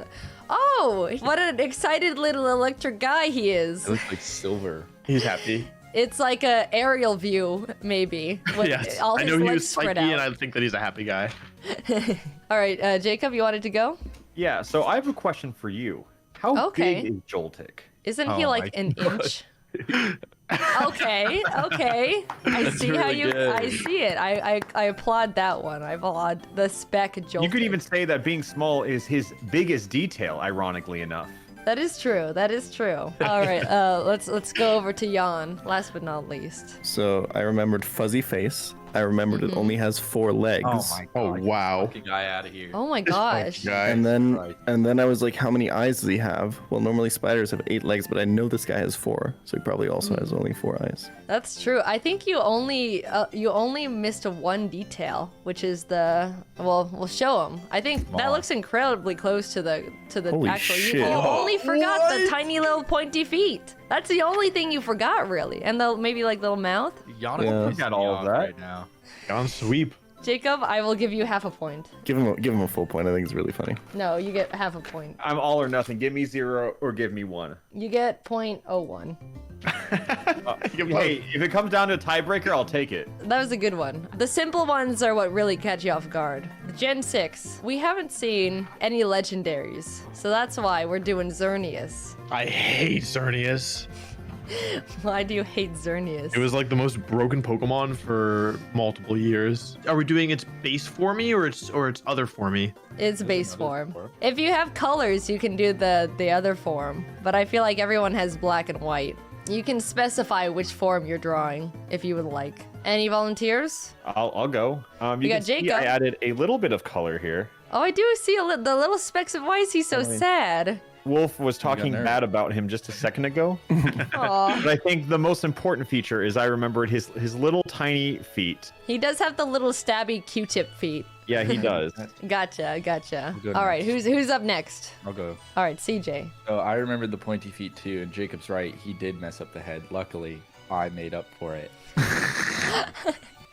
Oh, what an excited little electric guy he is. It looks like silver. He's happy. It's like a aerial view, maybe. With Yes. all I his know he legs was spread spiky, out. and I think that he's a happy guy. All right, Jacob, you wanted to go? Yeah, so I have a question for you. How Okay. big is Joltik? Isn't he Oh like my an inch? Okay. I see how really you. good. I see it. I applaud that one. I applaud the spec Joltik. You could even say that being small is his biggest detail, ironically enough. That is true. That is true. All right. Let's go over to Jan. Last but not least. So I remembered fuzzy face. I remembered it only has 4 legs. Oh, wow. Fucking guy out of here. Oh my gosh. Guy. And then Right. I was like, how many eyes does he have? Well, normally spiders have 8 legs, but I know this guy has 4, so he probably also has only 4 eyes. That's true. I think you only missed one detail, which is the we'll show him. I think that looks incredibly close to the Holy actual. shit. You only forgot the tiny little pointy feet. That's the only thing you forgot, really, and the maybe like little mouth. Yana Yeah. pisses Got me all of off that. right now. On sweep. Jacob, I will give you half a point. Give him a full point. I think it's really funny. No, you get half a point. I'm all or nothing. Give me 0 or give me 1. You get 0.01. Hey, if it comes down to a tiebreaker, I'll take it. That was a good one. The simple ones are what really catch you off guard. The Gen 6, we haven't seen any legendaries, so that's why we're doing Xerneas. I hate Xerneas. Why do you hate Xerneas? It was like the most broken Pokemon for multiple years. Are we doing its base for me or its other for me? It's base form. If you have colors, you can do the other form, but I feel like everyone has black and white. You can specify which form you're drawing if you would like. Any volunteers? I'll go. You got can see Jacob. I added a little bit of color here. Oh, I do see the little specks of why is he so sad? Wolf was talking nervous. bad about him just a second ago. Aw. But I think the most important feature is I remembered his little tiny feet. He does have the little stabby Q-tip feet. Yeah, he does. Gotcha. Good All right, ones. who's up next? I'll go. All right, CJ. So I remembered the pointy feet too, and Jacob's right. He did mess up the head. Luckily, I made up for it.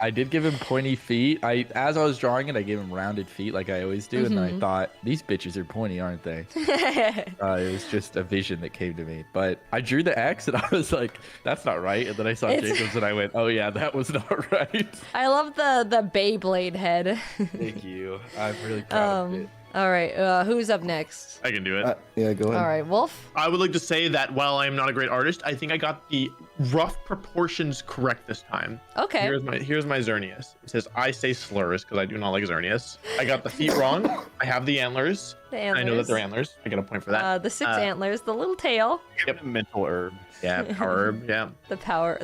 I did give him pointy feet. As I was drawing it, I gave him rounded feet like I always do, and I thought, these bitches are pointy, aren't they? It was just a vision that came to me. But I drew the X, and I was like, that's not right. And then I saw It's- Jacob's, and I went, oh yeah, that was not right. I love the Beyblade head. Thank you. I'm really proud of it. All right, who's up next? I can do it. Yeah, go ahead. All right, Wolf. I would like to say that while I am not a great artist, I think I got the rough proportions correct this time. Okay. Here's my Xerneas. It says I say Slurs because I do not like Xerneas. I got the feet wrong. I have the antlers. The antlers. I know that they're antlers. I get a point for that. The 6 antlers, the little tail, Yep. Mental herb. Yeah, power herb. Yeah.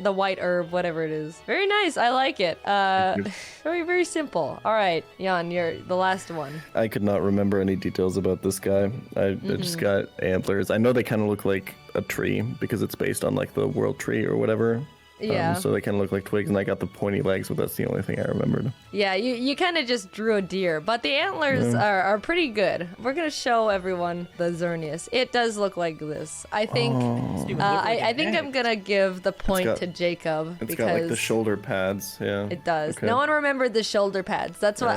the white herb, whatever it is. Very nice. I like it. Very, very simple. All right, Jan, you're the last one. I could not remember any details about this guy. I just got antlers. I know they kind of look like a tree because it's based on like the world tree or whatever. Yeah. So they kind of look like twigs, and I got the pointy legs, but that's the only thing I remembered. Yeah, you kind of just drew a deer, but the antlers are pretty good. We're gonna show everyone the xerneas. It does look like this. I think. I think I'm gonna give the point to Jacob It's because got like the shoulder pads. Yeah. it does. Okay. No one remembered the shoulder pads. That's what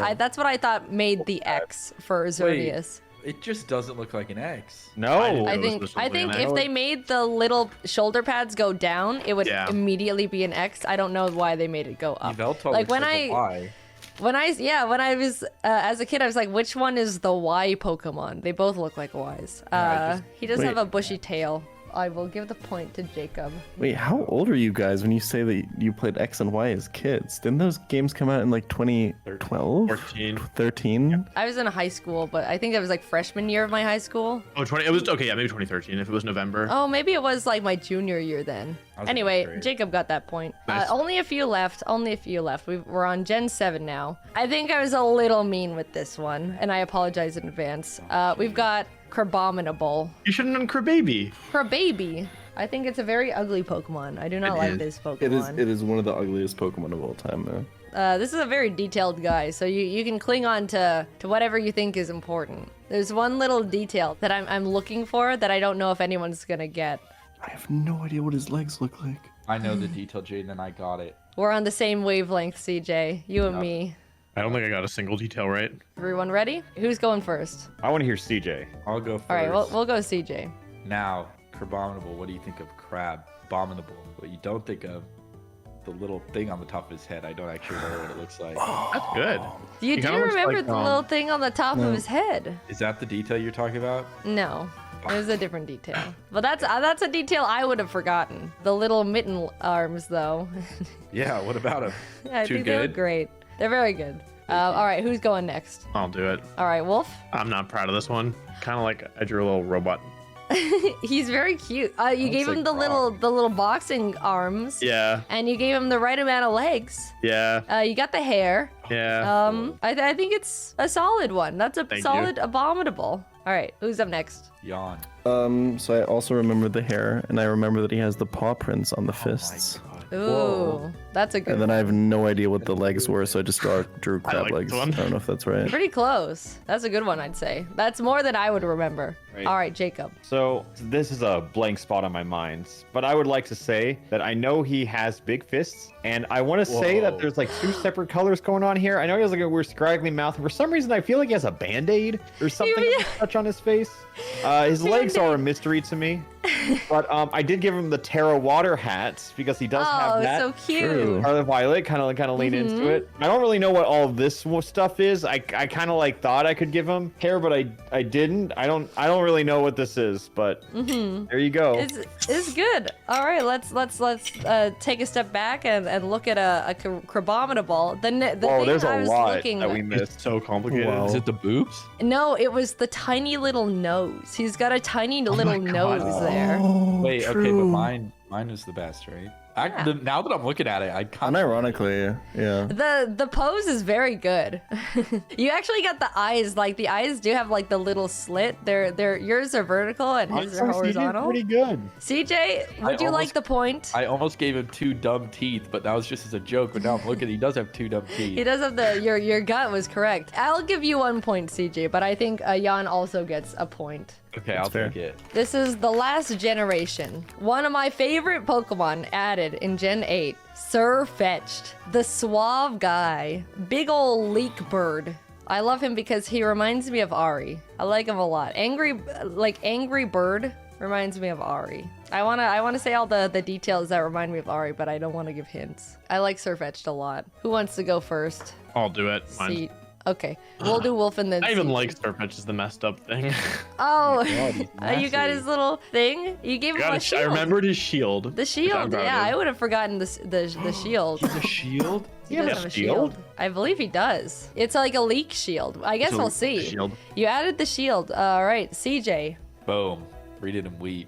I thought made the X for xerneas. It just doesn't look like an X. No. I think if they made the little shoulder pads go down, it would immediately be an X. I don't know why they made it go up. Yveltal Like looks when like a Y. when I was as a kid, I was like, which one is the Y Pokemon? They both look like Ys. He does have a bushy tail. I will give the point to Jacob. Wait, how old are you guys when you say that you played X and Y as kids? Didn't those games come out in like 2012? 13? I was in high school, but I think it was like freshman year of my high school. Oh, 20. It was okay. Yeah, maybe 2013 if it was November. Oh, maybe it was like my junior year then. was in Anyway, eighth grade. Jacob got that point. Nice. Only a few left. We're on Gen 7 now. I think I was a little mean with this one, and I apologize in advance. We've got crabominable. You should have done Crababy. Crababy. I think it's a very ugly Pokemon. I do not like this Pokemon. It is one of the ugliest Pokemon of all time, man. This is a very detailed guy, so you can cling on to whatever you think is important. There's one little detail that I'm looking for that I don't know if anyone's gonna get. I have no idea what his legs look like. I know the detail, Jaiden, and I got it. We're on the same wavelength, CJ. You and me. I don't think I got a single detail right. Everyone ready? Who's going first? I want to hear CJ. I'll go first. All right, we'll go CJ. Now, Crabominable, what do you think of Crab? Abominable, what you don't think of, the little thing on the top of his head. I don't actually know what it looks like. That's good. You He do kinda looks remember like, the little thing on the top of his head? Is that the detail you're talking about? No. It was a different detail. But that's a detail I would have forgotten. The little mitten arms, though. Yeah, what about him? I Too think they were good? great. They're very good. All right, who's going next? I'll do it. All right, Wolf. I'm not proud of this one. Kind of like I drew a little robot. He's very cute. You gave him like the Brock. little boxing arms. Yeah. And you gave him the right amount of legs. Yeah. You got the hair. Yeah. I think it's a solid one. That's a Thank solid abominable. All right, who's up next? Yawn. So I also remember the hair, and I remember that he has the paw prints on the fists. Ooh, that's a good And then I have no idea what the legs were, so I just drew crab like legs. this I one. don't know if that's right. Pretty close. That's a good one, I'd say. That's more than I would remember. Right. All right, Jacob. So this is a blank spot on my mind, but I would like to say that I know he has big fists, and I want to say that there's like two separate colors going on here. I know he has like a weird scraggly mouth, and for some reason I feel like he has a band-aid or something of the touch on his face. His legs are a mystery to me, but I did give him the Terra water hat because he does have that. so cute. True. Scarlet Violet, kind of lean into it. I don't really know what all of this stuff is. I kind of like thought I could give him hair, but I didn't. I don't really know what this is, but there you go. It's good. All right, let's take a step back and look at a crabominable. The Whoa, thing there's I a was lot looking that we It's missed. so complicated. Wow. Is it the boobs? No, it was the tiny little nose. He's got a tiny little nose there. Wait, okay, but mine is the best, right? Now that I'm looking at it, I kind of Unironically, yeah. The pose is very good. You actually got the eyes. Like the eyes do have like the little slit. They're yours are vertical and his are horizontal. Pretty good. CJ, would you like almost- the point? I almost gave him two dumb teeth, but that was just as a joke. But now I'm looking, he does have two dumb teeth. He does have your gut was correct. I'll give you 1 point, CJ, but I think Jan also gets a point. Okay, I'll fair. take it. This is the last generation. One of my favorite Pokemon added in Gen 8. Sirfetch'd, the suave guy. Big ol' leek bird. I love him because he reminds me of Ari. I like him a lot. Angry bird reminds me of Ari. I wanna say all the details that remind me of Ari, but I don't want to give hints. I like Sirfetch'd a lot. Who wants to go first? I'll do it. Mine. Okay, we'll do wolf and then I even CJ. like sirfetch'd is the messed up thing. Oh, God, he's you got massive. his little thing. You gave him a I shield. remembered his shield. The shield. Downvoted. Yeah, I would have forgotten the shield. The shield? He have does a have a shield? shield. I believe he does. It's like a leak shield. I guess we'll see. Shield. You added the shield. All right, CJ. Boom. Read it and weep.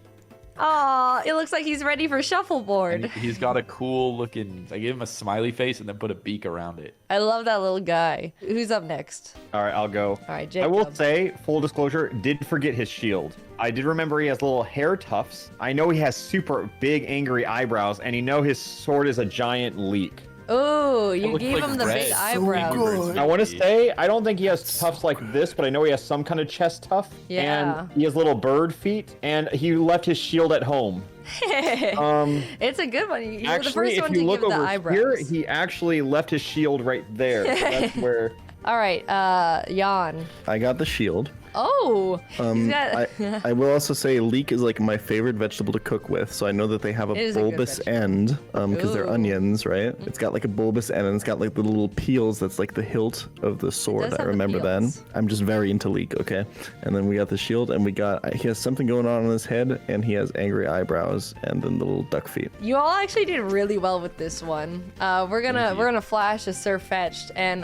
Aw, it looks like he's ready for And shuffleboard. he's got a cool looking. I gave him a smiley face and then put a beak around it. I love that little guy. Who's up next? All right, I'll go. All right, I Jacob. will say, full disclosure, did forget his shield. I did remember he has little hair tufts. I know he has super big angry eyebrows, and you know his sword is a giant leek. Oh, you looks gave like him the red. big So eyebrows. I want to say, I don't think he has tufts like this, but I know he has some kind of chest tuft. Yeah. And he has little bird feet, and he left his shield at home. It's a good one. You were the Actually, first if one you to look give the over eyebrows. here, he actually left his shield right there. So that's where. All right, Jan. I got the shield. Oh, he's got. I will also say leek is like my favorite vegetable to cook with, so I know that they have a It is a good bulbous vegetable. end because they're Ooh. onions, right? It's got like a bulbous end and it's got like the little peels that's like the hilt of the sword. does I have the remember then. peels. I'm just very into leek, okay? And then we got the shield and he has something going on his head and he has angry eyebrows and then the little duck feet. You all actually did really well with this one. We're gonna flash a sirfetch'd, and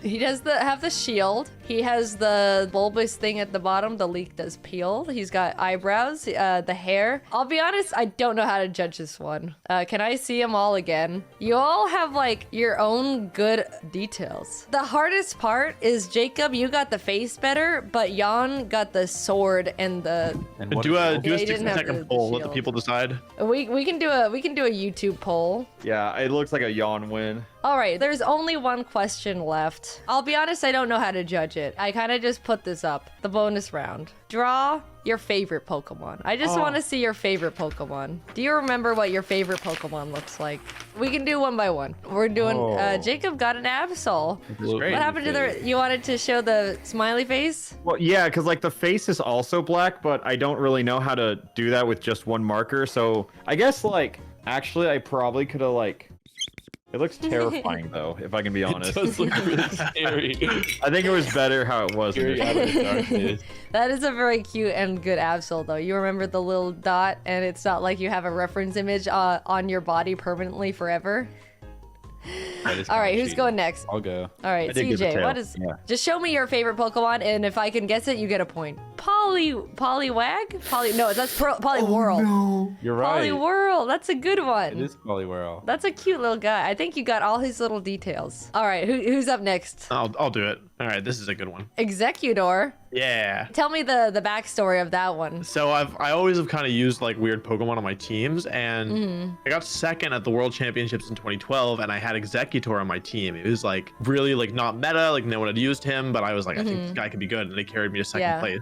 he does have the shield. He has the bulbous thing at the bottom. The leek does peel. He's got eyebrows. The hair. I'll be honest, I don't know how to judge this one. Can I see them all again? You all have like your own good details. The hardest part is Jacob. You got the face better, but Jan got the sword and the. And what Do a is Yeah, he 60 didn't have the second poll. Let the shield. people decide. We can do a YouTube poll. Yeah, it looks like a yawn win. All right, there's only one question left. I'll be honest, I don't know how to judge it. I kind of just put this up. The bonus round. Draw your favorite Pokemon. I just want to see your favorite Pokemon. Do you remember what your favorite Pokemon looks like? We can do one by one. We're doing, Jacob got an Absol. Great. What happened to you wanted to show the smiley face? Well, yeah, because like the face is also black, but I don't really know how to do that with just one marker. So I guess like actually I probably could have like. It looks terrifying though, if I can be honest. It does look really scary. I think it was better how it was. Scary out of the darkness. That is a very cute and good Absol though. You remember the little dot, and it's not like you have a reference image on your body permanently forever. That is All right, kinda who's cheating. going next? I'll go. All right, I did get the CJ, tail. what is? Yeah. Just show me your favorite Pokemon, and if I can guess it, you get a point. Poliwag? No, that's Poliwhirl. You're right. Poliwhirl, that's a good one. It is Poliwhirl. That's a cute little guy. I think you got all his little details. All right, who's up next? I'll do it. All right, this is a good one. Executor. Yeah. Tell me the backstory of that one. So I always have kind of used like weird Pokemon on my teams, and I got second at the World Championships in 2012, and I had Executor on my team. It was like really like not meta, like no one had used him, but I was like, I think this guy could be good, and they carried me to second Yeah. place.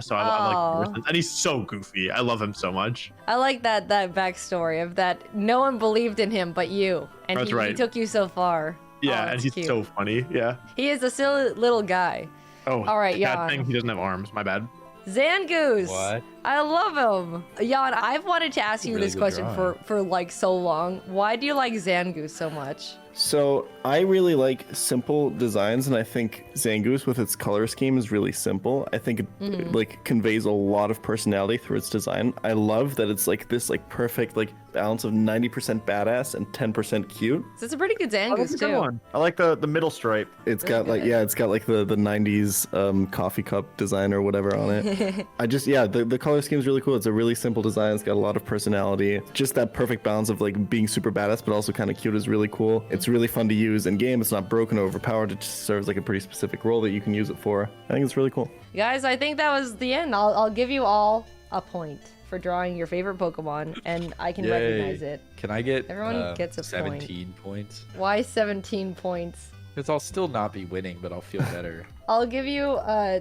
So I like, and he's so goofy. I love him so much. I like that backstory of that. No one believed in him but you, and That's he right. took you so far. Yeah, Oh, and that's he's cute. so funny. Yeah. He is a silly little guy. Oh, All right, bad Jan. thing. He doesn't have arms. My bad. Zangoose. What? I love him. Jan, I've wanted to ask you Really this good question drawing. for like so long. Why do you like Zangoose so much? So I really like simple designs, and I think Zangoose with its color scheme is really simple. I think it like conveys a lot of personality through its design. I love that it's like this like perfect like balance of 90% badass and 10% cute. So it's a pretty good Oh, that's Zangoose a good too. one. I like the middle stripe. It's Really got like good. it's got like the 90s coffee cup design or whatever on it. The color scheme is really cool. It's a really simple design. It's got a lot of personality. Just that perfect balance of like being super badass but also kind of cute is really cool. It's really fun to use in game. It's not broken or overpowered. It just serves like a pretty specific role that you can use it for. I think it's really cool. Guys, I think that was the end. I'll give you all a point for drawing your favorite Pokemon, and I can Yay. recognize it. Can I get Everyone gets a 17 points? Why 17 points? Because I'll still not be winning, but I'll feel better. I'll give you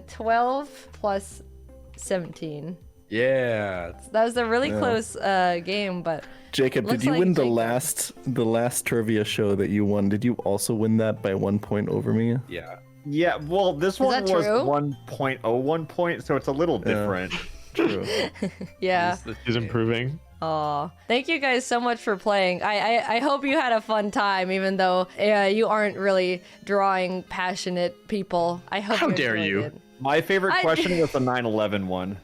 12 plus 17. Yeah. That was a really close game, but Jacob, Looks did you like win Jacob. the last trivia show that you won? Did you also win that by 1 point over me? Yeah. Yeah, well, this one that was true? 1.01 point, so it's a little different. True. yeah. He's improving. Aw. Thank you guys so much for playing. I hope you had a fun time, even though you aren't really drawing passionate people. I hope How you dare enjoyed you. it. My favorite question was the 9/11 one.